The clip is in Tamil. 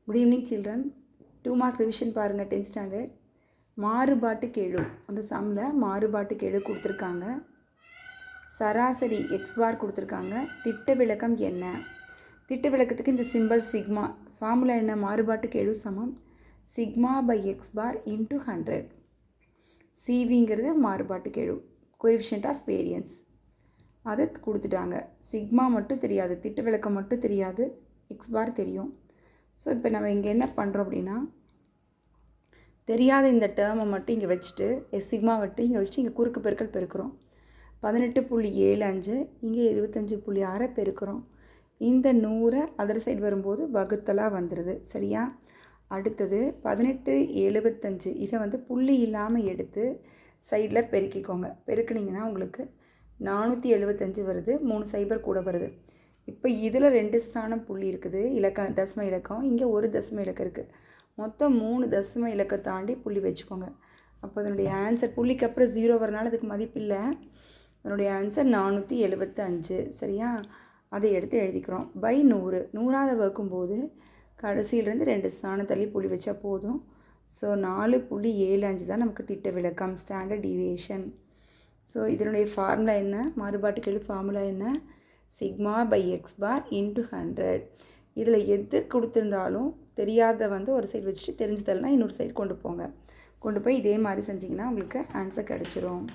Good evening children. 2 mark revision பாருங்கள். 10th ஸ்டாண்டர்ட் மாறுபாட்டு கெழு. அந்த சம்மில் மாறுபாட்டு கெழு கொடுத்துருக்காங்க. சராசரி எக்ஸ் பார் கொடுத்துருக்காங்க. திட்ட விளக்கம் என்ன? திட்ட விளக்கத்துக்கு இந்த சிம்பிள் சிக்மா. ஃபார்முலா என்ன? மாறுபாட்டு கெழு சமம் sigma by X bar into 100. சிவிங்கிறது மாறுபாட்டு கெழு, கோஎஃபிஷியன்ட் ஆஃப் வேரியன்ஸ். அதை கொடுத்துட்டாங்க. சிக்மா மட்டும் தெரியாது, திட்ட விளக்கம் மட்டும் தெரியாது, எக்ஸ் பார் தெரியும். ஸோ இப்போ நம்ம இங்கே என்ன பண்ணுறோம் அப்படின்னா, தெரியாத இந்த டேர்மை மட்டும் இங்கே வச்சுட்டு சிக்மா மட்டும் இங்கே வச்சுட்டு இங்கே குறுக்கு பெருக்கல் பெருக்கிறோம். 18.75 இங்கே 25.6 பெருக்கிறோம். இந்த 100 அதர் சைடு வரும்போது வகுத்தலாக வந்துடுது. சரியா? அடுத்தது 18.75 இதை வந்து புள்ளி இல்லாமல் எடுத்து சைடில் பெருக்கிக்கோங்க. பெருக்குனிங்கன்னா உங்களுக்கு 475 வருது. 3 சைபர் கூட வருது. இப்போ இதில் 2 ஸ்தானம் புள்ளி இருக்குது, இலக்கம் தசம இலக்கம். இங்கே ஒரு தசம இலக்கம் இருக்குது. மொத்தம் 3 தசம இலக்கம் தாண்டி புள்ளி வச்சுக்கோங்க. அப்போ அதனுடைய ஆன்சர், புள்ளிக்கு அப்புறம் 0 வரனால அதுக்கு மதிப்பில்லை. அதனுடைய ஆன்சர் 475. சரியா? அதை எடுத்து எழுதிக்கிறோம். பை 100. 100ஆல் வகுக்கும்போது கடைசியிலேருந்து 2 ஸ்தானம் தள்ளி புள்ளி வச்சா போதும். ஸோ 4.75 தான் நமக்கு திட்ட விளக்கம், ஸ்டாண்டர்ட் டீவியேஷன். ஸோ இதனுடைய ஃபார்முலா என்ன? மாறுபாட்டு கெழு ஃபார்முலா என்ன? Sigma by X bar into 100. இதில் எது கொடுத்துருந்தாலும் தெரியாத வந்து ஒரு சைடு வச்சுட்டு தெரிஞ்சதெல்லாம் இன்னொரு சைடு கொண்டு போங்க. கொண்டு போய் இதே மாதிரி செஞ்சிங்கன்னா உங்களுக்கு ஆன்சர் கிடச்சிரும்.